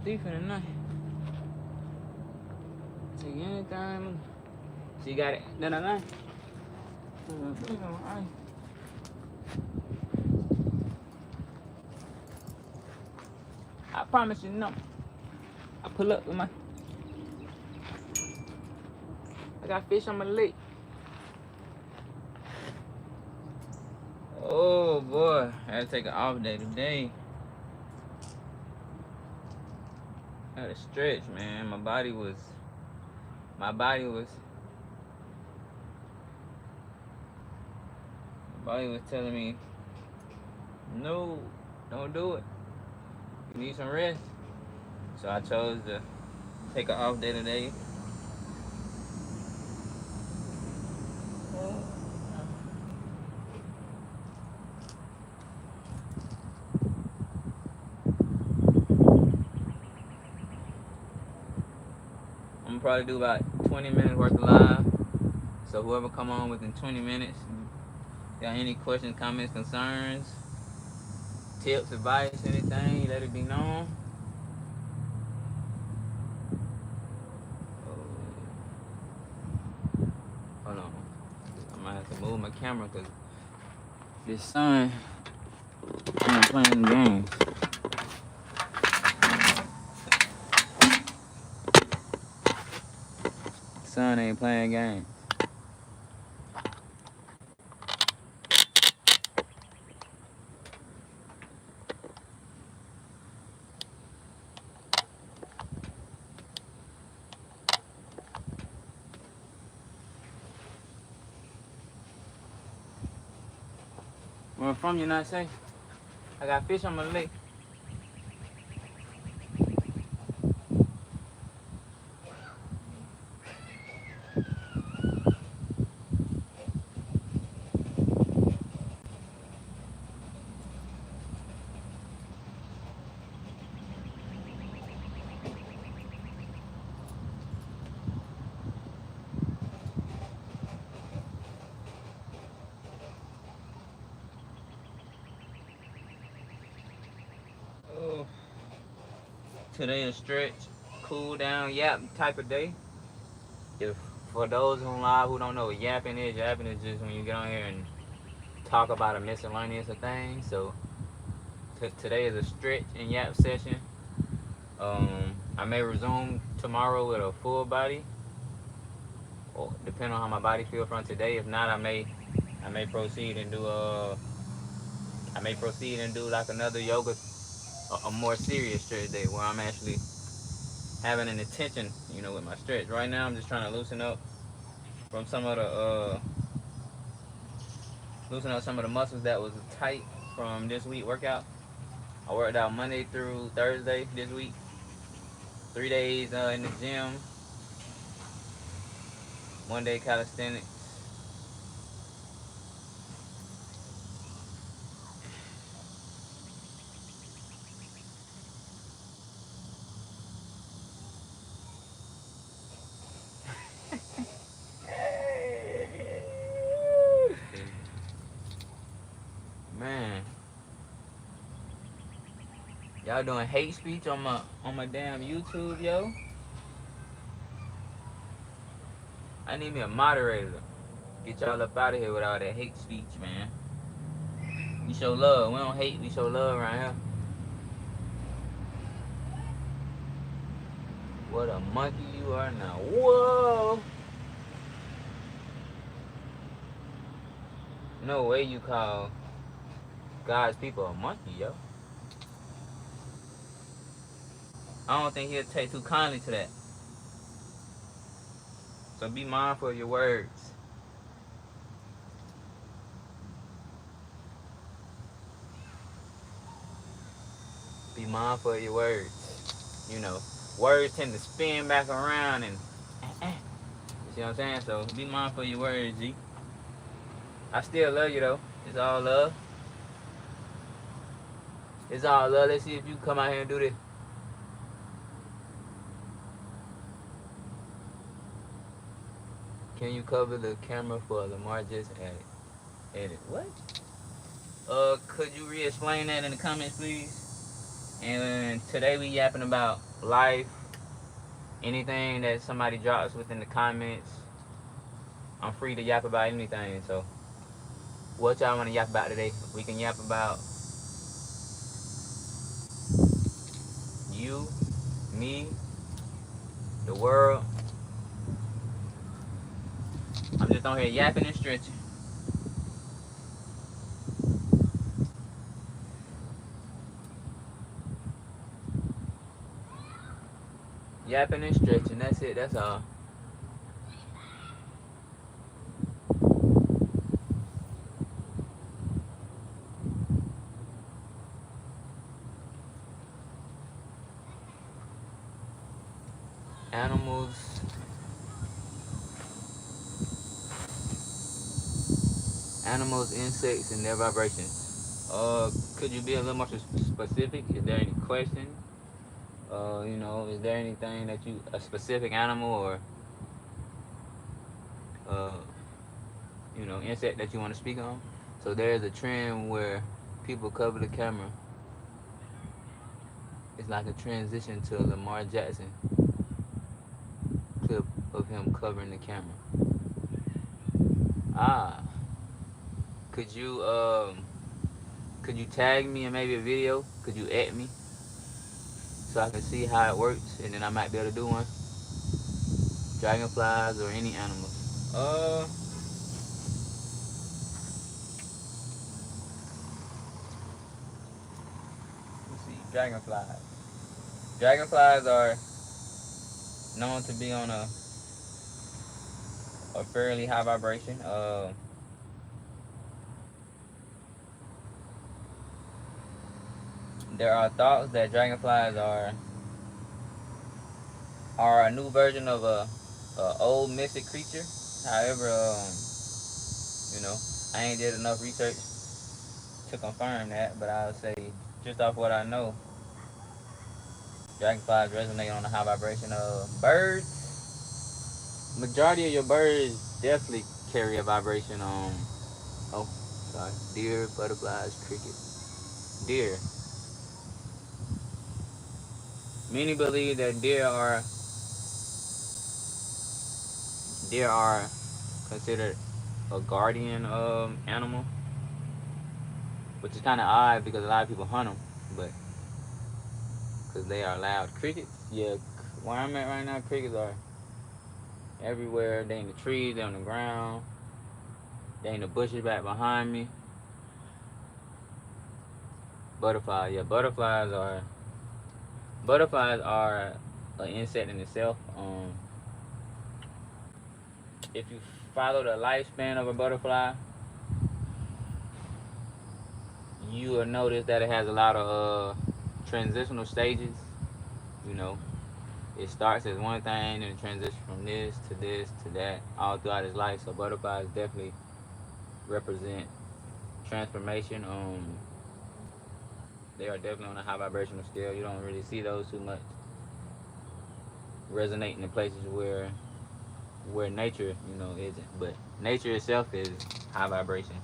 thief in the night. Take anything. She got it. No. I promise you, no. I pull up with my. I got fish on my lake. Oh boy, I had to take an off day today. I had to stretch, man. My body was telling me, no, don't do it. You need some rest. So I chose to take an off day today. I'm gonna probably do about 20 minutes worth of live. So whoever come on within 20 minutes, got any questions, comments, concerns, tips, advice, anything, let it be known. Hold on. I might have to move my camera because this sun ain't playing games. Sun ain't playing games. Where I'm from, you know what I'm saying? I got fish on my lake. Oh, today is stretch, cool down, yap type of day. If for those who live who don't know what yapping is just when you get on here and talk about a miscellaneous of things. So today is a stretch and yap session. I may resume tomorrow with a full body, or depending on how my body feel from today. If not, I may proceed and do like another yoga, a more serious stretch day where I'm actually having an intention, with my stretch. Right now, I'm just trying to loosen up some of the muscles that was tight from this week workout. I worked out Monday through Thursday this week. 3 days in the gym. 1 day calisthenics. Man, y'all doing hate speech on my damn YouTube, yo. I need me a moderator. Get y'all up out of here with all that hate speech, man. We show love. We don't hate. We show love around here. What a monkey you are now. Whoa. No way you call God's people a monkey, yo. I don't think he'll take too kindly to that. So be mindful of your words. Be mindful of your words. Words tend to spin back around and you see what I'm saying? So be mindful of your words, G. I still love you though. It's all love. It's all love. Let's see if you come out here and do this. Can you cover the camera for Lamar just added? What? Could you re-explain that in the comments, please? And today we yapping about life, anything that somebody drops within the comments. I'm free to yap about anything. So what y'all want to yap about today? We can yap about you, me, the world. I'm just on here yapping and stretching. Yapping and stretching. That's it. That's all. Animals. Animals, insects, and their vibrations. Could you be a little more specific? Is there any question? Is there anything that a specific animal or, uh, insect that you want to speak on? So there's a trend where people cover the camera. It's like a transition to a Lamar Jackson clip of him covering the camera. Ah, could you could you tag me in maybe a video? Could you add me so I can see how it works, and then I might be able to do one. Dragonflies or any animals. Let's see. Dragonflies. Dragonflies are known to be on a fairly high vibration. There are thoughts that dragonflies are a new version of a old mystic creature. However, you know, I ain't did enough research to confirm that, but I would say just off what I know, dragonflies resonate on a high vibration. Birds, majority of your birds definitely carry a vibration on. Oh, sorry. Deer, butterflies, crickets. Deer. Many believe that deer are considered a guardian animal, which is kind of odd because a lot of people hunt them, but because they are loud. Crickets, yeah, where I'm at right now, crickets are everywhere. They in the trees, they on the ground, they in the bushes back behind me. Butterflies, yeah, butterflies are an insect in itself. If you follow the lifespan of a butterfly, you will notice that it has a lot of transitional stages. You know, it starts as one thing and it transitions from this to this to that all throughout its life. So butterflies definitely represent transformation. They are definitely on a high vibrational scale. You don't really see those too much resonating in places where nature, isn't. But nature itself is high vibration.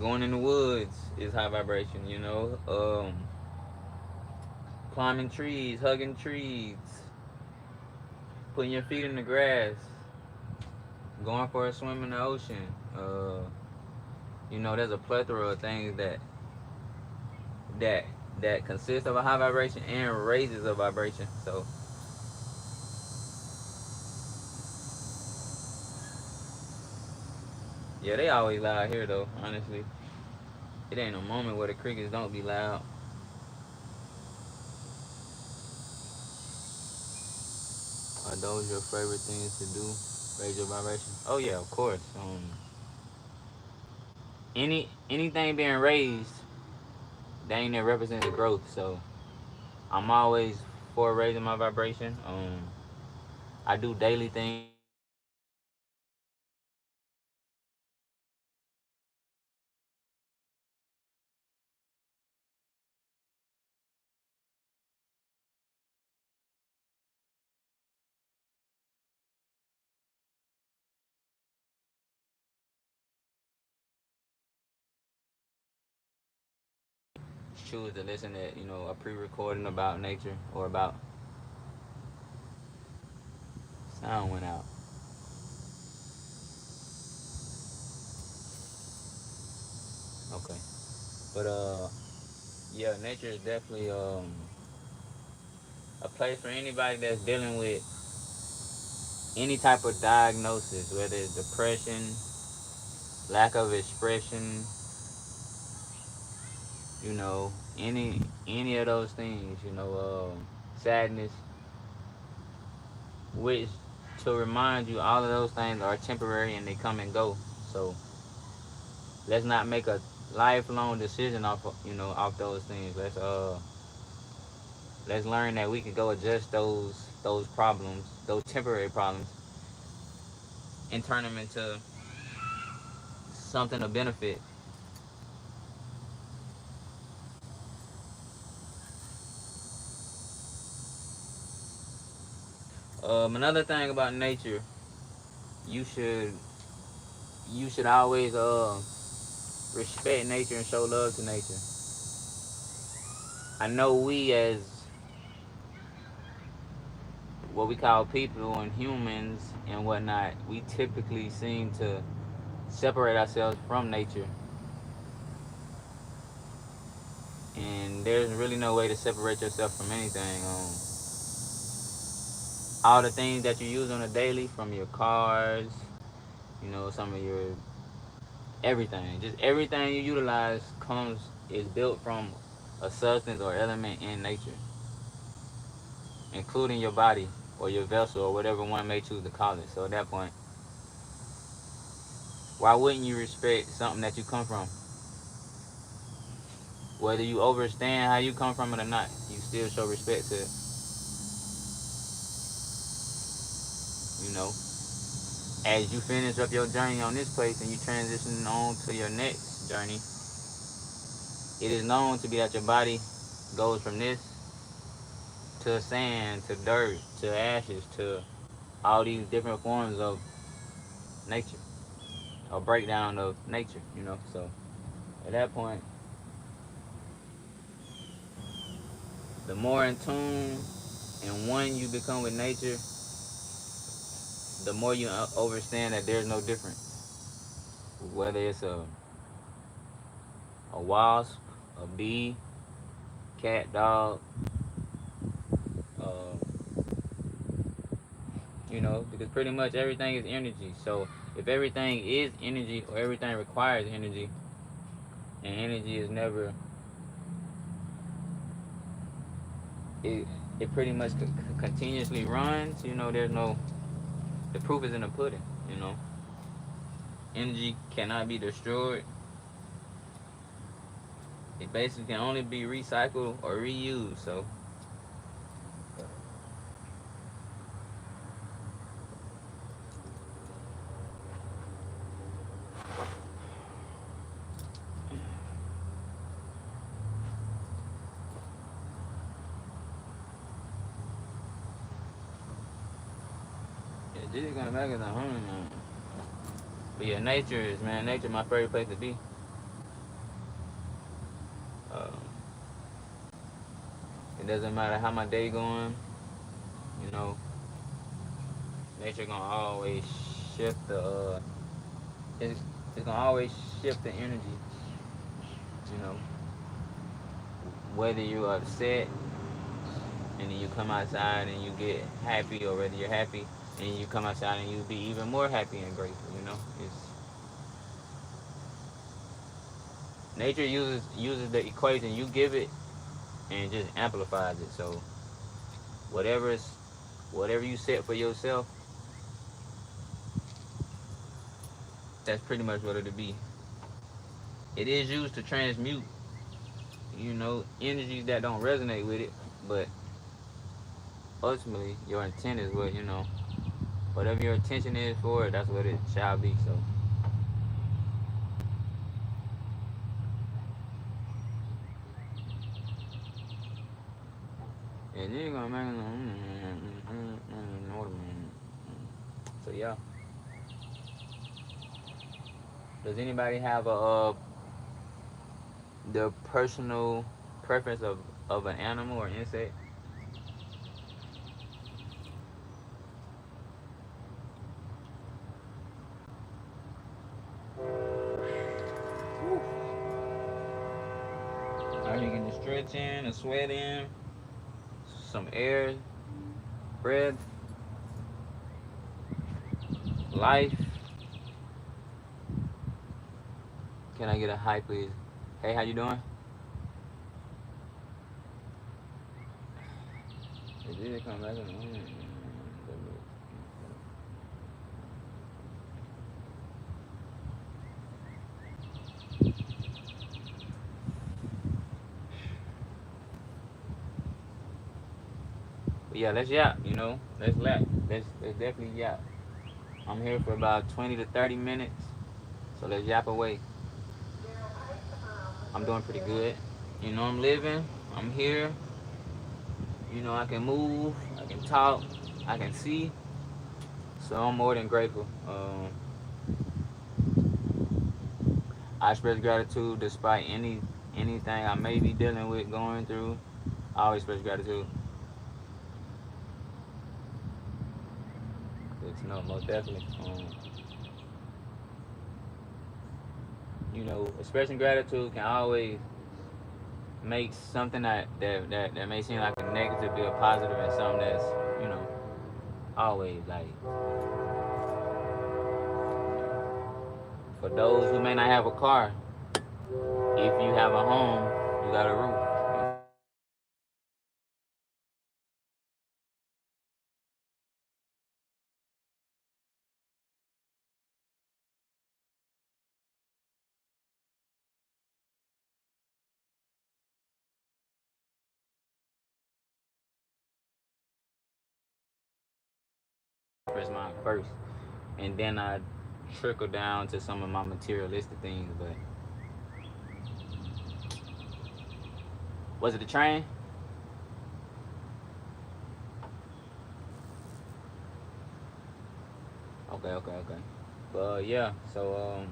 Going in the woods is high vibration. Climbing trees, hugging trees, putting your feet in the grass, going for a swim in the ocean. There's a plethora of things that that consist of a high vibration and raises a vibration. So yeah, they always loud here though. Honestly, it ain't a moment where the crickets don't be loud. Are those your favorite things to do? Raise your vibration? Oh yeah, of course. Anything being raised, dang, that represents growth. So I'm always for raising my vibration. I do daily things to raise my vibration. choose to listen to, a pre-recording about nature or about sound went out. Okay. But yeah, nature is definitely a place for anybody that's dealing with any type of diagnosis, whether it's depression, lack of expression, any of those things, sadness, which to remind you all of those things are temporary and they come and go. So let's not make a lifelong decision off those things. Let's learn that we can go adjust those problems, those temporary problems, and turn them into something to benefit. Another thing about nature, you should you should always respect nature and show love to nature. I know we as what we call people and humans and whatnot, we typically seem to separate ourselves from nature, and there's really no way to separate yourself from anything. All the things that you use on a daily, from your cars, some of your everything, just everything you utilize comes is built from a substance or element in nature, including your body or your vessel or whatever one may choose to call it. So at that point, why wouldn't you respect something that you come from? Whether you understand how you come from it or not, you still show respect to it. You know, as you finish up your journey on this place and you transition on to your next journey, it is known to be that your body goes from this to sand to dirt to ashes to all these different forms of nature or breakdown of nature. So at that point, the more in tune and one you become with nature, the more you understand that there's no difference. Whether it's a wasp, a bee, cat, dog, uh, because pretty much everything is energy. So if everything is energy or everything requires energy, and energy is never, it, it pretty much continuously runs, there's no, the proof is in the pudding, you know. Energy cannot be destroyed. It basically can only be recycled or reused. So yeah, just gonna back is a home, man. But yeah, nature my favorite place to be. Uh, it doesn't matter how my day going, you know, nature gonna always shift the it's, it's gonna always shift the energy, you know. Whether you're upset and then you come outside and you get happy, or whether you're happy and you come outside and you be even more happy and grateful. It's nature uses the equation you give it and just amplifies it. So whatever is whatever you set for yourself, that's pretty much what it'll be. It is used to transmute, energies that don't resonate with it, but ultimately your intent is whatever your intention is for it, that's what it shall be. So and you gonna make so yeah. Does anybody have a their personal preference of an animal or insect? Are you getting a stretch in, a sweat in, some air, breath, life? Can I get a hi, please? Hey, how you doing? It did come back. But yeah, let's yap. Let's lap. Let's definitely yap. I'm here for about 20 to 30 minutes, so let's yap away. I'm doing pretty good. I'm living. I'm here. I can move. I can talk. I can see. So I'm more than grateful. I express gratitude despite anything I may be dealing with, going through. I always express gratitude. It's no, most definitely. Expressing gratitude can always make something that may seem like a negative be a positive, and something that's you know always like for those who may not have a car. If you have a home, you got a roof. Express mine first, and then I trickle down to some of my materialistic things. But was it the train? Okay, okay, okay. But yeah, so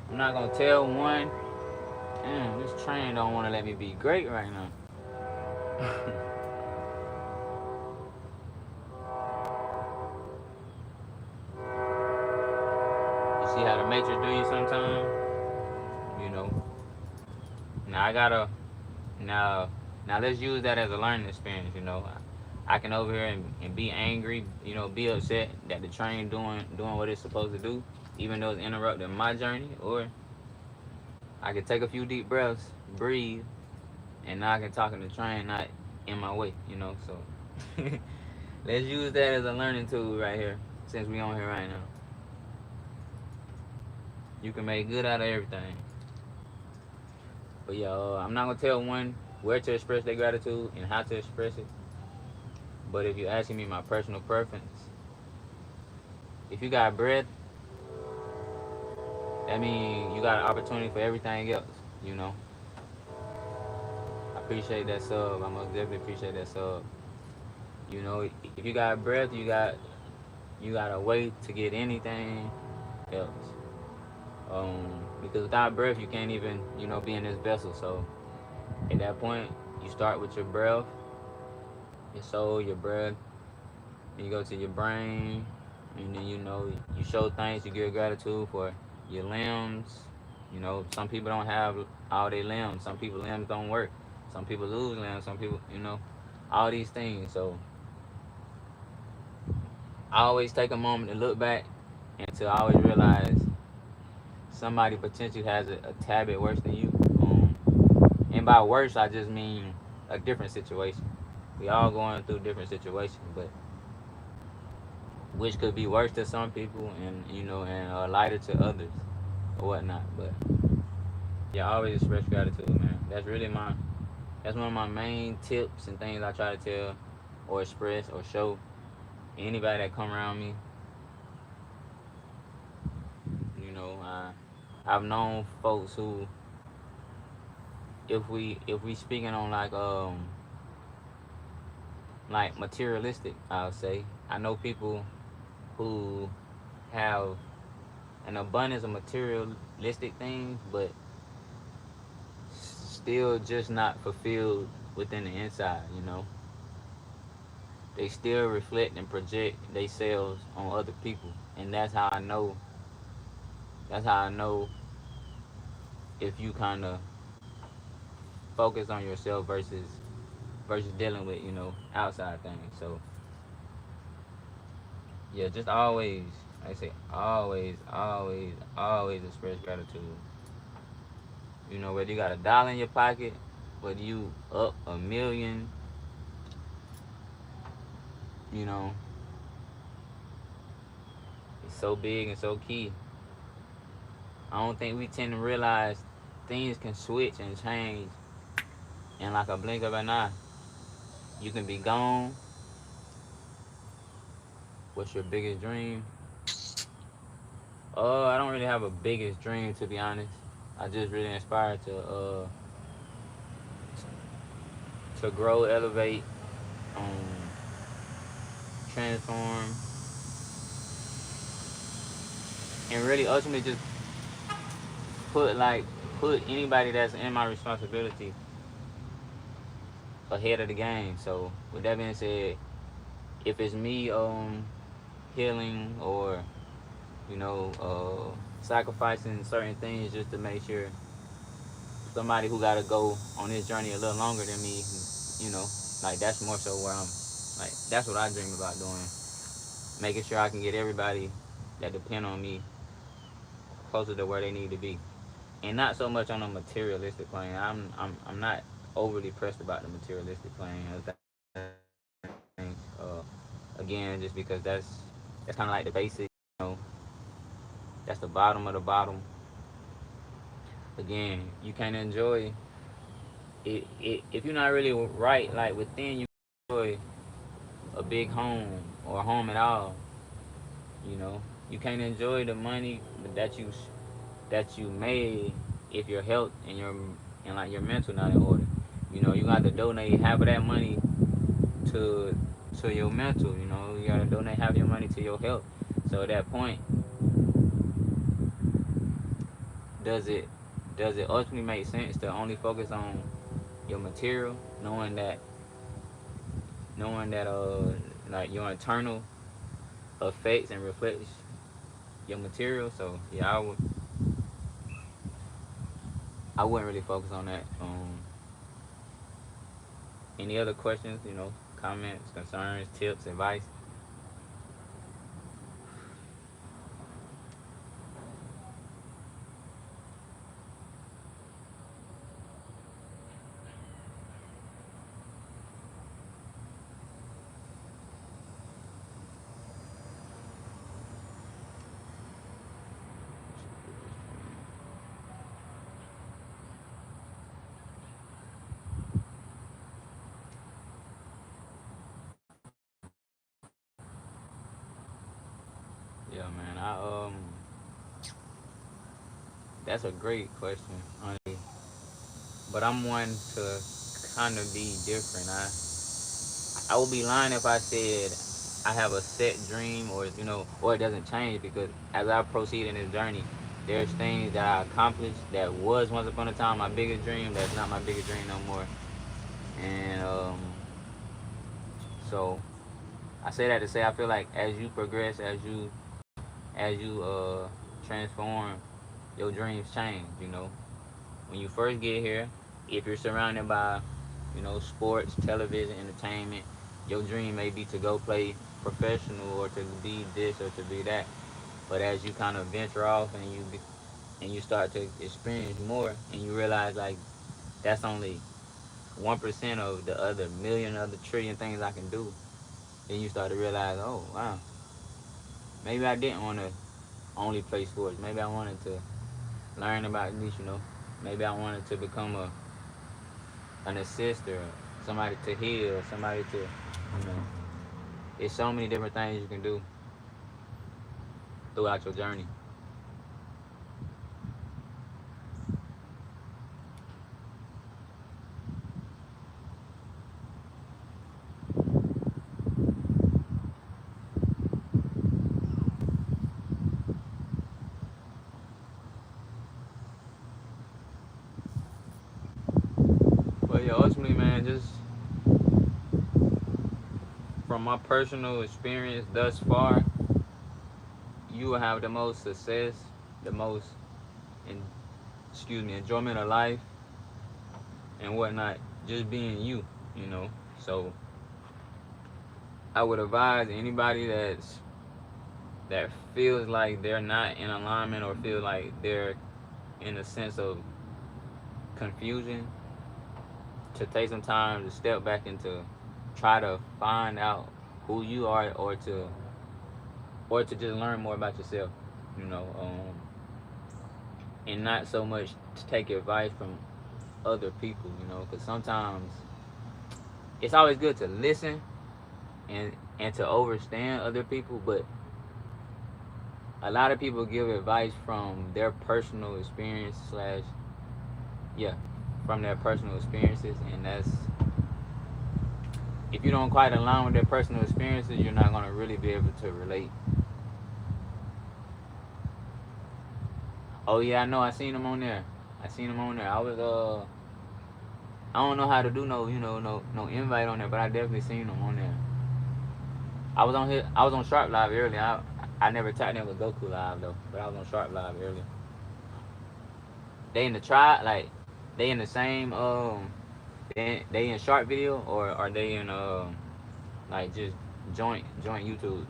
I'm not gonna tell one. Damn, this train don't want to let me be great right now. You see how the Matrix do you sometimes? You know. Now I gotta now now let's use that as a learning experience. I can over here and be angry. Be upset that the train doing what it's supposed to do, even though it's interrupting my journey. Or I can take a few deep breaths, breathe, and now I can talk in the train not in my way. So let's use that as a learning tool right here. Since we on here right now, you can make good out of everything. But yeah, I'm not gonna tell one where to express their gratitude and how to express it. But if you're asking me my personal preference, if you got breath, that means you got an opportunity for everything else. You know, I appreciate that sub. I most definitely appreciate that sub. If you got breath, you got a way to get anything else. Because without breath, you can't even be in this vessel. So at that point, you start with your breath, your soul, your breath. Then you go to your brain, and then you show thanks. You give gratitude for your limbs. Some people don't have all their limbs. Some people limbs don't work. Some people lose limbs. Some people, all these things. So I always take a moment to look back and to always realize somebody potentially has a tad bit worse than you. And by worse, I just mean a different situation. We all going through different situations, but which could be worse to some people and lighter to others or whatnot. But yeah, I always express gratitude, man. That's one of my main tips and things I try to tell or express or show anybody that come around me. I've known folks who, if we speaking on like materialistic, I'll say, I know people who have an abundance of materialistic things, but still just not fulfilled within the inside, you know. They still reflect and project themselves on other people. And that's how I know if you kind of focus on yourself versus dealing with, you know, outside things. So yeah, just always, like I say, always express gratitude. You know, whether you got $1 in your pocket, whether you up 1 million, you know, it's so big and so key. I don't think we tend to realize things can switch and change in like a blink of an eye. You can be gone. What's your biggest dream? I don't really have a biggest dream, to be honest. I just really inspired to grow, elevate, um, transform, and really ultimately just put like put anybody that's in my responsibility ahead of the game. So with that being said, if it's me healing or you know sacrificing certain things just to make sure somebody who gotta go on this journey a little longer than me, you know, like that's more so where I'm like that's what I dream about doing. Making sure I can get everybody that depend on me closer to where they need to be. And not so much on a materialistic plane. I'm not overly pressed about the materialistic plane of things. Again, just because that's kind of like the basic, you know, that's the bottom of the bottom. Again, you can't enjoy it if you're not really right. Like within, you enjoy a big home or a home at all. You know, you can't enjoy the money that you made if your health and like your mental not in order. You know, you got to donate half of that money to your mental. You know, you got to donate half of your money to your health. So at that point, does it ultimately make sense to only focus on your material, knowing that like your internal affects and reflects your material? So yeah, I wouldn't really focus on that. Any other questions? You know, comments, concerns, tips, advice? Yeah, man. That's a great question, honestly. But I'm one to kind of be different. I would be lying if I said I have a set dream or you know or it doesn't change because as I proceed in this journey, there's things that I accomplished that was once upon a time my biggest dream. That's not my biggest dream no more. And so I say that to say I feel like as you progress, as you transform, your dreams change. You know, when you first get here, if you're surrounded by, you know, sports, television, entertainment, your dream may be to go play professional or to be this or to be that. But as you kind of venture off and you start to experience more and you realize like that's only 1% of the other million other trillion things I can do, then you start to realize, oh wow, maybe I didn't want to only play sports. Maybe I wanted to learn about this, you know. Maybe I wanted to become an assist or somebody to heal, somebody to, you know. It's so many different things you can do throughout your journey. ultimately, man, just from my personal experience thus far, you will have the most success, the most, in, enjoyment of life and whatnot, just being you, you know. So I would advise anybody that feels like they're not in alignment or feel like they're in a sense of confusion to take some time to step back and to try to find out who you are or to just learn more about yourself, you know, and not so much to take advice from other people, you know, because sometimes it's always good to listen and to understand other people, but a lot of people give advice from their personal experience slash yeah from their personal experiences, and that's if you don't quite align with their personal experiences, you're not going to really be able to relate. Oh yeah, I know. I seen him on there. I was I don't know how to do no invite on there, but I definitely seen him on there. I was on here. I was on Sharp Live earlier. I never tapped in with Goku Live though, but I was on Sharp Live earlier. They in the try like they in the same they in Sharp video, or are they in like just joint YouTubes?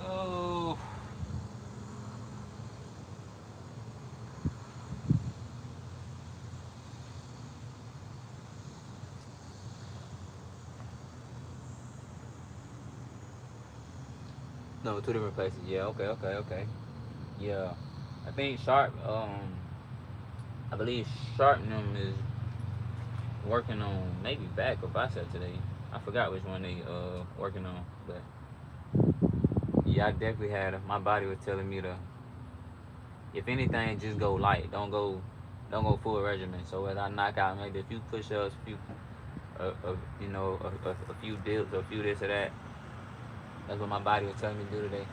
Oh. No, two different places. Yeah, okay. Yeah. I think Sharp, I believe Sharpnum is working on maybe back or bicep today. I forgot which one they working on, but yeah, I definitely had my body was telling me to, if anything, just go light. Don't go full regimen. So as I knock out maybe a few push-ups, a few, a few dips, a few this or that. That's what my body was telling me to do today.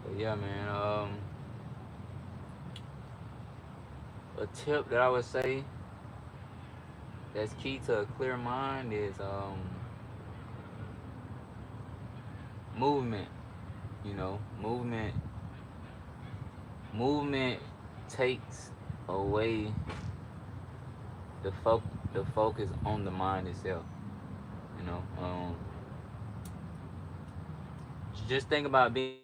But yeah, man. A tip that I would say that's key to a clear mind is movement. You know, movement takes away the focus on the mind itself. You know, just think about being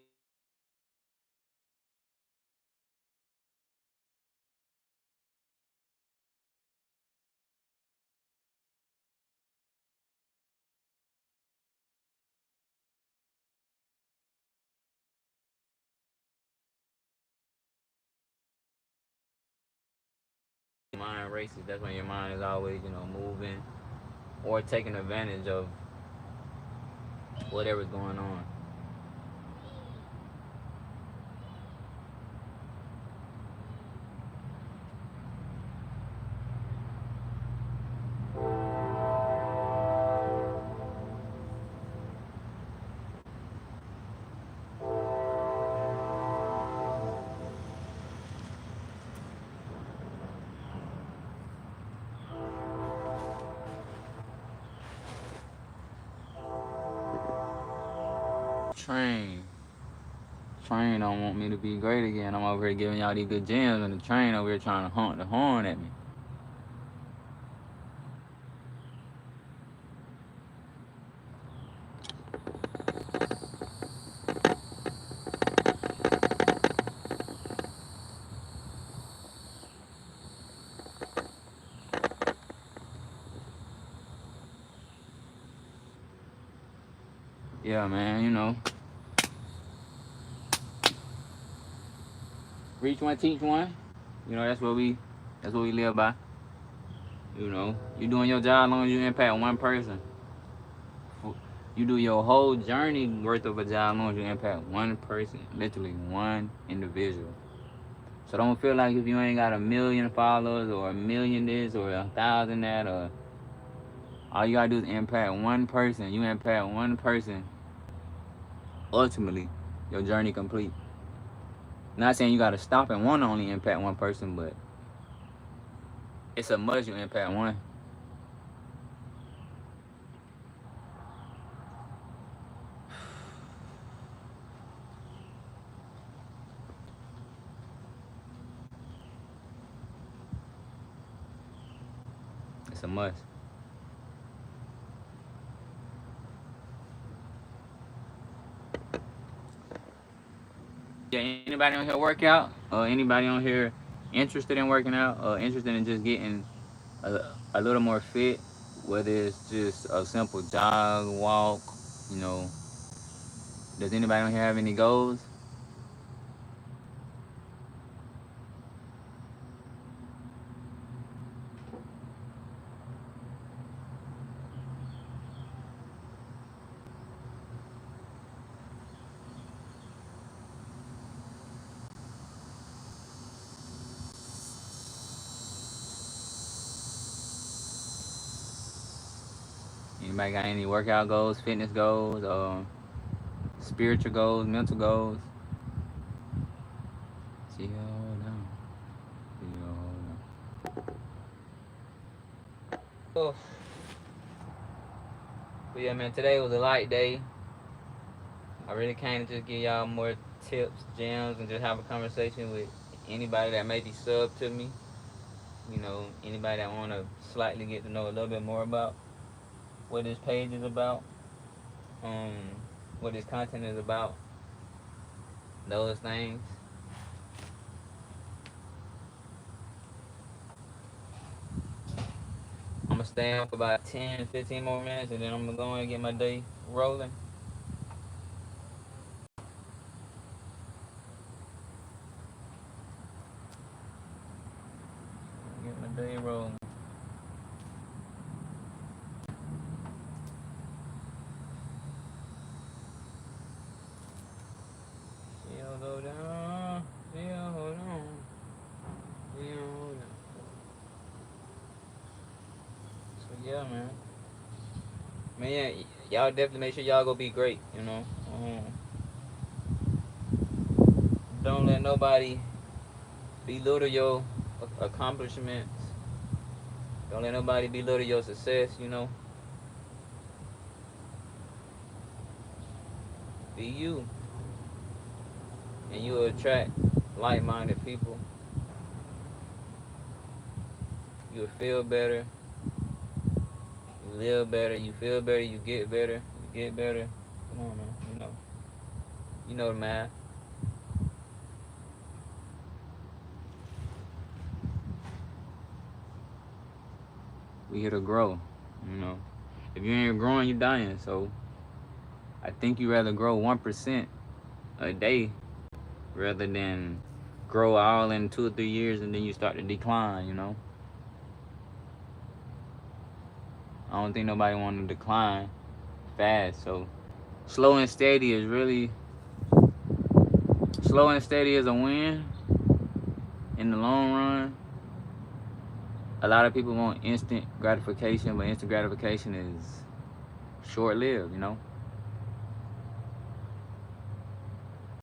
mind races. That's when your mind is always moving or taking advantage of whatever's going on. Train. Train don't want me to be great again. I'm over here giving y'all these good gems, and the train over here trying to honk the horn at me. Yeah, man, you know. Reach one, teach one. You know, that's what we live by. You know, you doing your job as long as you impact one person. You do your whole journey worth of a job as long as you impact one person, literally one individual. So don't feel like if you ain't got 1,000,000 followers or 1,000,000 this or 1,000 that, or all you gotta do is impact one person. You impact one person, ultimately, your journey complete. Not saying you gotta stop and want to only impact one person, but it's a must you impact one. It's a must. Yeah, anybody on here work out? Or anybody on here interested in working out? Or interested in just getting a little more fit? Whether it's just a simple jog, walk, you know. Does anybody on here have any goals? Anybody got any workout goals, fitness goals, spiritual goals, mental goals? See, hold on. See, hold on. Oh. But yeah, man, today was a light day. I really came to just give y'all more tips, gems, and just have a conversation with anybody that may be sub to me. You know, anybody that want to slightly get to know a little bit more about what this page is about, um, what this content is about, those things. I'm gonna stay up about 10, 15 more minutes, and then I'm gonna go and get my day rolling. Get my day rolling. Still go down. Still hold on. Still hold on. So yeah, man. Man, yeah, y'all definitely make sure y'all go be great. You know. Don't let nobody belittle your accomplishments. Don't let nobody belittle your success. You know. Be you, and you'll attract like-minded people. You'll feel better. You live better. You feel better. You get better. You get better. Come on, man. You know. You know the math. We here to grow. You know. If you ain't growing, you dying. So I think you rather grow 1% a day rather than grow all in 2 or 3 years and then you start to decline. You know. I don't think nobody want to decline fast. So slow and steady is really slow and steady is a win in the long run. A lot of people want instant gratification, but instant gratification is short lived, you know.